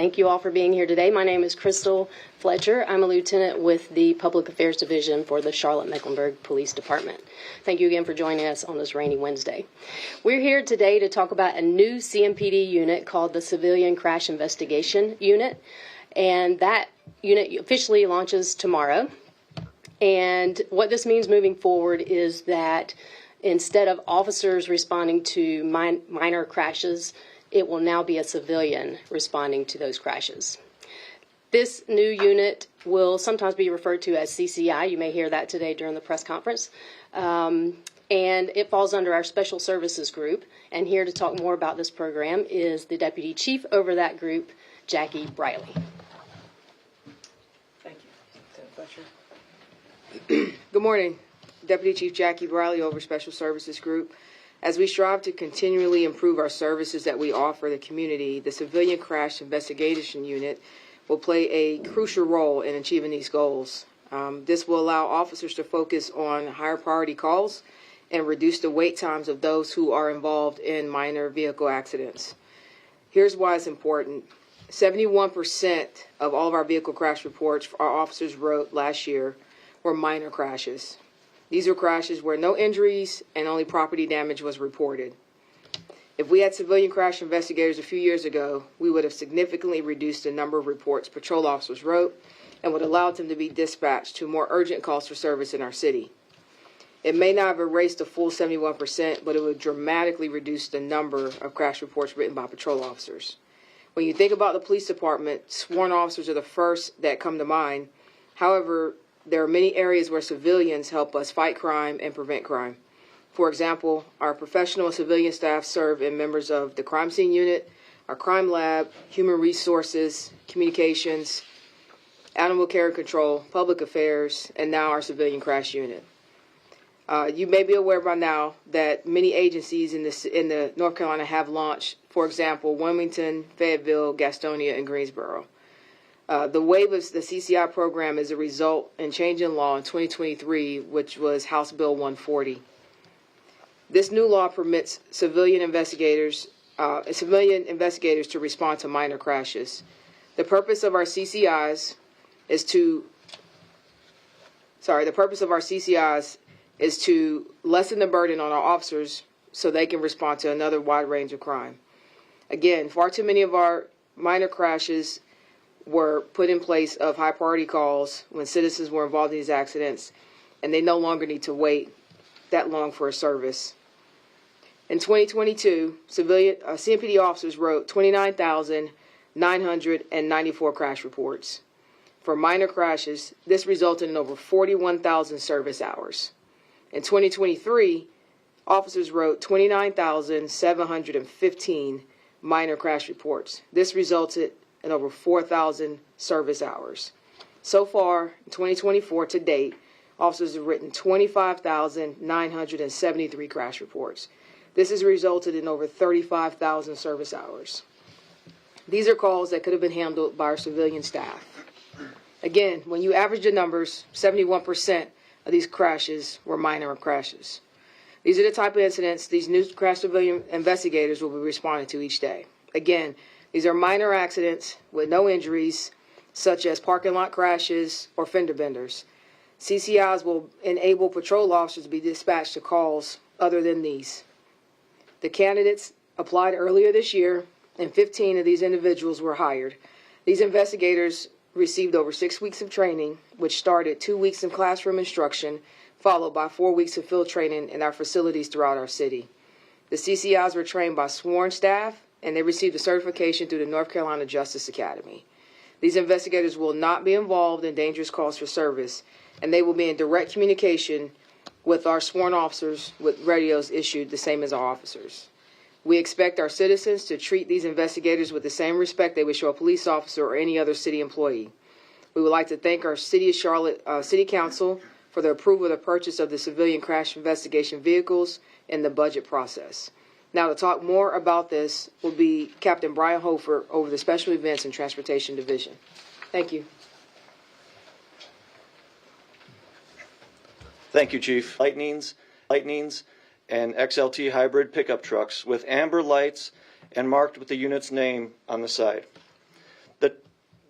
Thank you all for being here today. My name is Crystal Fletcher. I'm a lieutenant with the Public Affairs Division for the Charlotte-Mecklenburg Police Department. Thank you again for joining us on this rainy Wednesday. We're here today to talk about a new CMPD unit called the Civilian Crash Investigation Unit, and that unit officially launches tomorrow. And what this means moving forward is that instead of officers responding to minor crashes, it will now be a civilian responding to those crashes. This new unit will sometimes be referred to as CCI. You may hear that today during the press conference. And it falls under our Special Services Group. And here to talk more about this program is the Deputy Chief over that group, Jackie Briley. Thank you, Lieutenant Fletcher. Good morning. Deputy Chief Jackie Briley over Special Services Group. As we strive to continually improve our services that we offer the community, the Civilian Crash Investigation Unit will play a crucial role in achieving these goals. This will allow officers to focus on higher priority calls and reduce the wait times of those who are involved in minor vehicle accidents. Here's why it's important. 71% of all of our vehicle crash reports our officers wrote last year were minor crashes. These are crashes where no injuries and only property damage was reported. If we had civilian crash investigators a few years ago, we would have significantly reduced the number of reports patrol officers wrote and would allow them to be dispatched to more urgent calls for service in our city. It may not have erased the full 71%, but it would dramatically reduce the number of crash reports written by patrol officers. When you think about the police department, sworn officers are the first that come to mind. However, there are many areas where civilians help us fight crime and prevent crime. For example, our professional and civilian staff serve as members of the crime scene unit, our crime lab, human resources, communications, animal care and control, public affairs, and now our civilian crash unit. You may be aware by now that many agencies in the North Carolina have launched, for example, Wilmington, Fayetteville, Gastonia, and Greensboro. The wave of the CCI program is a result in change in law in 2023, which was House Bill 140. This new law permits civilian investigators to respond to minor crashes. The purpose of our CCIs is to lessen the burden on our officers so they can respond to another wide range of crime. Again, far too many of our minor crashes were put in place of high priority calls when citizens were involved in these accidents, and they no longer need to wait that long for a service. In 2022, CMPD officers wrote 29,994 crash reports. For minor crashes, this resulted in over 41,000 service hours. In 2023, officers wrote 29,715 minor crash reports. This resulted in over 4,000 service hours. So far, in 2024 to date, officers have written 25,973 crash reports. This has resulted in over 35,000 service hours. These are calls that could have been handled by our civilian staff. Again, when you average the numbers, 71% of these crashes were minor crashes. These are the type of incidents these new crash civilian investigators will be responding to each day. Again, these are minor accidents with no injuries, such as parking lot crashes or fender benders. CCIs will enable patrol officers to be dispatched to calls other than these. The candidates applied earlier this year, and 15 of these individuals were hired. These investigators received over 6 weeks of training, which started 2 weeks of classroom instruction, followed by 4 weeks of field training in our facilities throughout our city. The CCIs were trained by sworn staff, and they received a certification through the North Carolina Justice Academy. These investigators will not be involved in dangerous calls for service, and they will be in direct communication with our sworn officers with radios issued the same as our officers. We expect our citizens to treat these investigators with the same respect they would show a police officer or any other city employee. We would like to thank our City of Charlotte City Council for the approval of the purchase of the civilian crash investigation vehicles in the budget process. Now, to talk more about this will be Captain Brian Hofer over the Special Events and Transportation Division. Thank you. Thank you, Chief. Lightnings, and XLT hybrid pickup trucks with amber lights and marked with the unit's name on the side.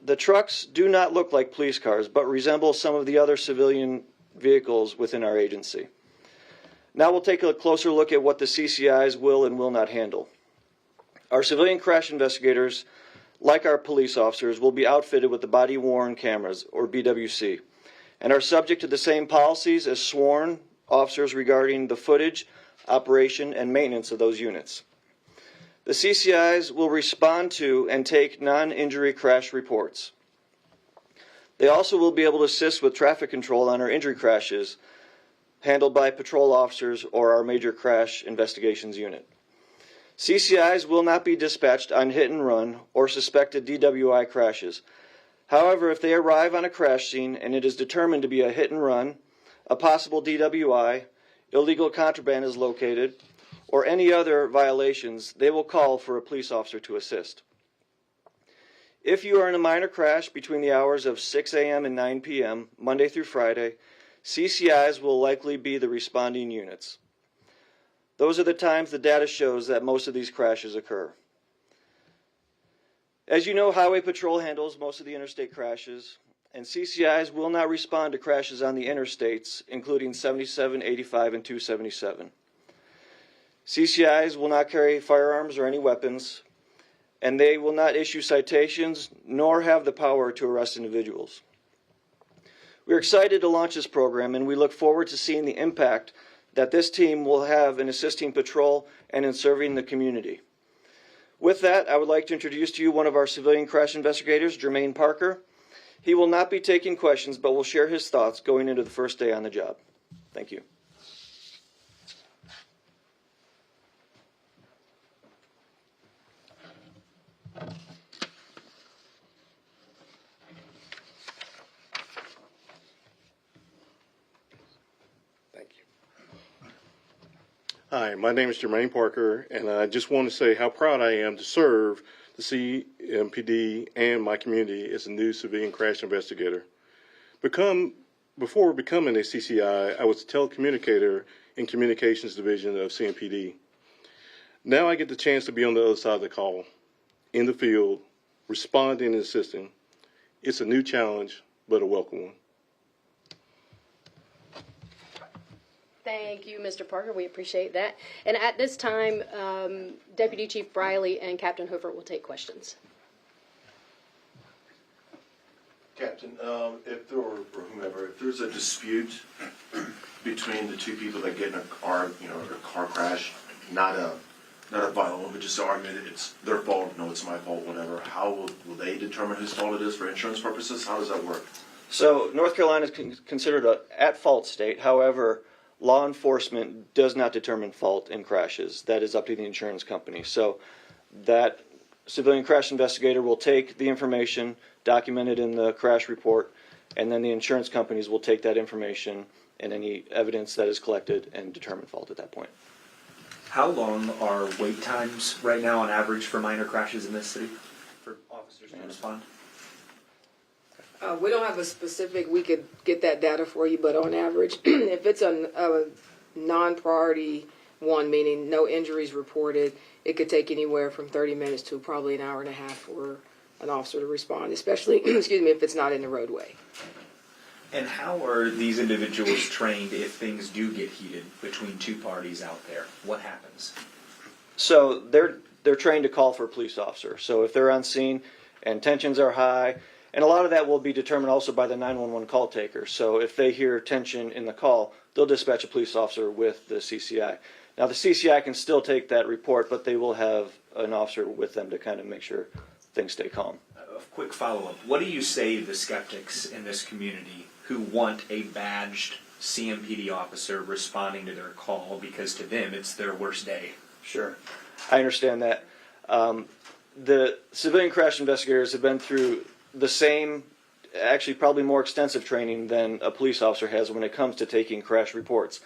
The trucks do not look like police cars, but resemble some of the other civilian vehicles within our agency. Now we'll take a closer look at what the CCIs will and will not handle. Our civilian crash investigators, like our police officers, will be outfitted with the body-worn cameras, or BWC, and are subject to the same policies as sworn officers regarding the footage, operation, and maintenance of those units. The CCIs will respond to and take non-injury crash reports. They also will be able to assist with traffic control on our injury crashes handled by patrol officers or our major crash investigations unit. CCIs will not be dispatched on hit and run or suspected DWI crashes. However, if they arrive on a crash scene and it is determined to be a hit and run, a possible DWI, illegal contraband is located, or any other violations, they will call for a police officer to assist. If you are in a minor crash between the hours of 6 a.m. and 9 p.m., Monday through Friday, CCIs will likely be the responding units. Those are the times the data shows that most of these crashes occur. As you know, Highway Patrol handles most of the interstate crashes, and CCIs will not respond to crashes on the interstates, including 77, 85, and 277. CCIs will not carry firearms or any weapons, and they will not issue citations nor have the power to arrest individuals. We're excited to launch this program, and we look forward to seeing the impact that this team will have in assisting patrol and in serving the community. With that, I would like to introduce to you one of our civilian crash investigators, Jermaine Parker. He will not be taking questions, but will share his thoughts going into the first day on the job. Thank you. Hi, my name is Jermaine Parker, and I just want to say how proud I am to serve the CMPD and my community as a new civilian crash investigator. Before becoming a CCI, I was a telecommunicator in Communications Division of CMPD. Now I get the chance to be on the other side of the call, in the field, responding and assisting. It's a new challenge, but a welcome one. Thank you, Mr. Parker. We appreciate that. And at this time, Deputy Chief Briley and Captain Hoover will take questions. Captain, if there were, or whomever, if there's a dispute between the two people that get in a car, a car crash, not a violent one, but just an argument, it's their fault, no, it's my fault, whatever, how will they determine whose fault it is for insurance purposes? How does that work? So North Carolina is considered an at-fault state. However, law enforcement does not determine fault in crashes. That is up to the insurance company. So that civilian crash investigator will take the information documented in the crash report, and then the insurance companies will take that information and any evidence that is collected and determine fault at that point. How long are wait times right now on average for minor crashes in this city for officers to respond? We don't have a specific, we could get that data for you, but on average, if it's a non-priority one, meaning no injuries reported, it could take anywhere from 30 minutes to probably an hour and a half for an officer to respond, especially, excuse me, if it's not in the roadway. And how are these individuals trained if things do get heated between two parties out there? What happens? So they're trained to call for a police officer. So if they're on scene and tensions are high, and a lot of that will be determined also by the 911 call taker. So if they hear tension in the call, they'll dispatch a police officer with the CCI. Now the CCI can still take that report, but they will have an officer with them to kind of make sure things stay calm. A quick follow-up. What do you say to the skeptics in this community who want a badged CMPD officer responding to their call because to them it's their worst day? Sure. I understand that. The civilian crash investigators have been through the same, actually probably more extensive training than a police officer has when it comes to taking crash reports.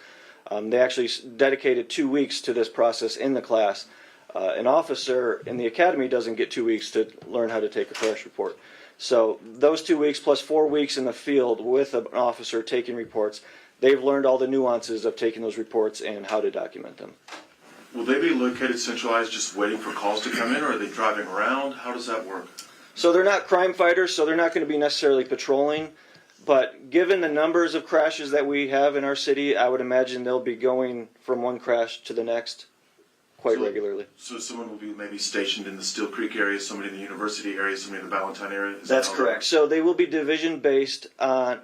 They actually dedicated 2 weeks to this process in the class. An officer in the academy doesn't get 2 weeks to learn how to take a crash report. So those 2 weeks plus 4 weeks in the field with an officer taking reports, they've learned all the nuances of taking those reports and how to document them. Will they be located centralized just waiting for calls to come in, or are they driving around? How does that work? So they're not crime fighters, so they're not going to be necessarily patrolling. But given the numbers of crashes that we have in our city, I would imagine they'll be going from one crash to the next quite regularly. So someone will be maybe stationed in the Steel Creek area, somebody in the University area, somebody in the Valentine area? That's correct. So they will be division based on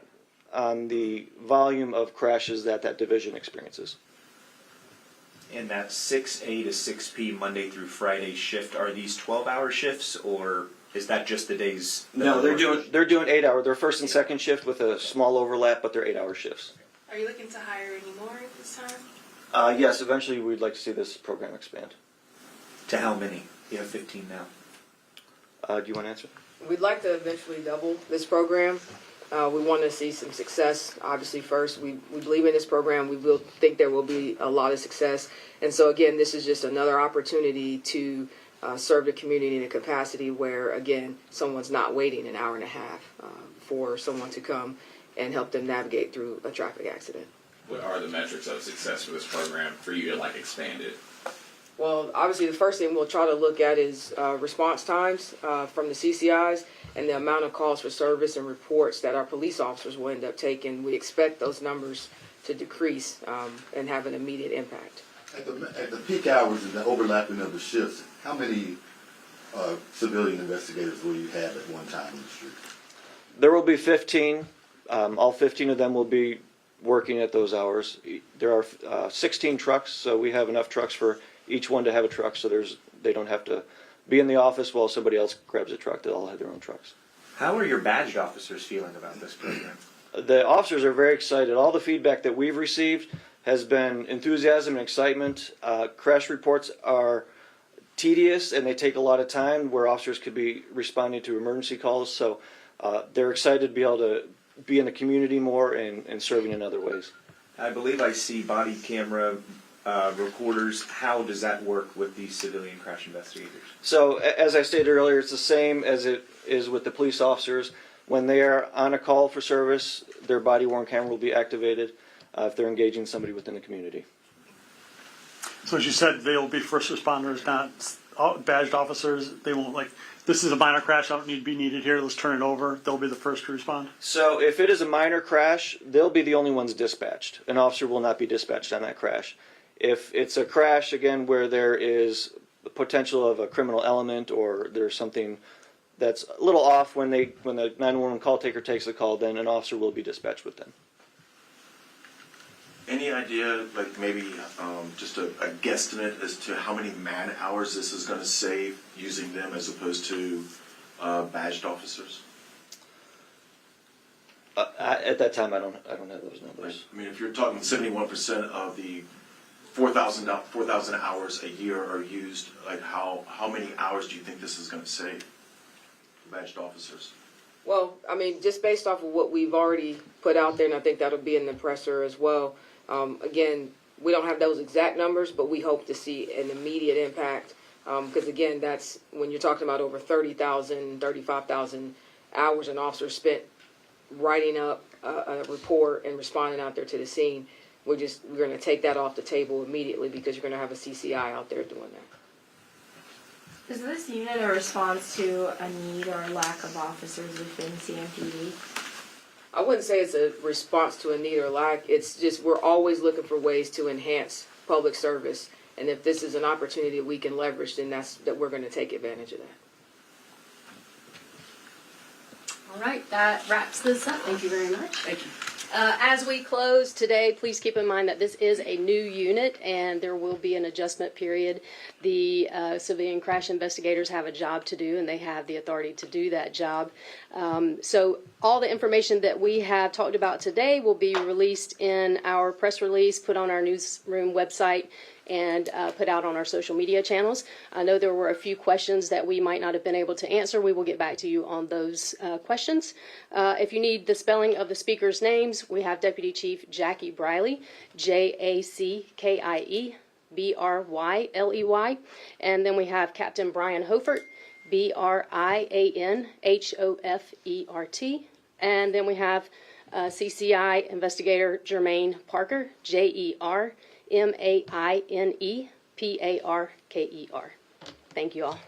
the volume of crashes that division experiences. And that 6A to 6P Monday through Friday shift, are these 12-hour shifts, or is that just the days? No, they're doing 8 hour. They're first and second shift with a small overlap, but they're 8 hour shifts. Are you looking to hire any more at this time? Yes, eventually we'd like to see this program expand. To how many? You have 15 now. Do you want to answer? We'd like to eventually double this program. We want to see some success. Obviously, first, we believe in this program. We will think there will be a lot of success. And so, again, this is just another opportunity to serve the community in a capacity where, again, someone's not waiting an hour and a half for someone to come and help them navigate through a traffic accident. What are the metrics of success for this program for you to expand it? Well, obviously, the first thing we'll try to look at is response times from the CCIs and the amount of calls for service and reports that our police officers will end up taking. We expect those numbers to decrease and have an immediate impact. At the peak hours and the overlapping of the shifts, how many civilian investigators will you have at one time in the street? There will be 15. All 15 of them will be working at those hours. There are 16 trucks, so we have enough trucks for each one to have a truck, so they don't have to be in the office while somebody else grabs a truck. They all have their own trucks. How are your badged officers feeling about this program? The officers are very excited. All the feedback that we've received has been enthusiasm and excitement. Crash reports are tedious and they take a lot of time where officers could be responding to emergency calls, so they're excited to be able to be in the community more and serving in other ways. I believe I see body camera recorders. How does that work with the civilian crash investigators? So, as I stated earlier, it's the same as it is with the police officers. When they are on a call for service, their body-worn camera will be activated if they're engaging somebody within the community. So as you said, they'll be first responders, not badged officers. They won't this is a minor crash, I don't need to be needed here, let's turn it over. They'll be the first to respond. So if it is a minor crash, they'll be the only ones dispatched. An officer will not be dispatched on that crash. If it's a crash, again, where there is the potential of a criminal element or there's something that's a little off when the 911 call taker takes the call, then an officer will be dispatched with them. Any idea, maybe just a guesstimate as to how many man hours this is going to save using them as opposed to badged officers? At that time, I don't have those numbers. I mean, if you're talking 71% of the 4,000 hours a year are used, how many hours do you think this is going to save for badged officers? Well, I mean, just based off of what we've already put out there, and I think that'll be in the presser as well. Again, we don't have those exact numbers, but we hope to see an immediate impact. Because again, that's when you're talking about over 30,000, 35,000 hours an officer spent writing up a report and responding out there to the scene. We're going to take that off the table immediately because you're going to have a CCI out there doing that. Is this unit a response to a need or a lack of officers within CMPD? I wouldn't say it's a response to a need or lack. It's just we're always looking for ways to enhance public service. And if this is an opportunity that we can leverage, then that we're going to take advantage of that. All right, that wraps this up. Thank you very much. Thank you. As we close today, please keep in mind that this is a new unit and there will be an adjustment period. The civilian crash investigators have a job to do and they have the authority to do that job. So all the information that we have talked about today will be released in our press release, put on our newsroom website, and put out on our social media channels. I know there were a few questions that we might not have been able to answer. We will get back to you on those questions. If you need the spelling of the speakers' names, we have Deputy Chief Jackie Briley, Jackie Bryley, and then we have Captain Brian Hofert, BrianHofert, and then we have CCI Investigator Jermaine Parker, JermaineParker. Thank you all.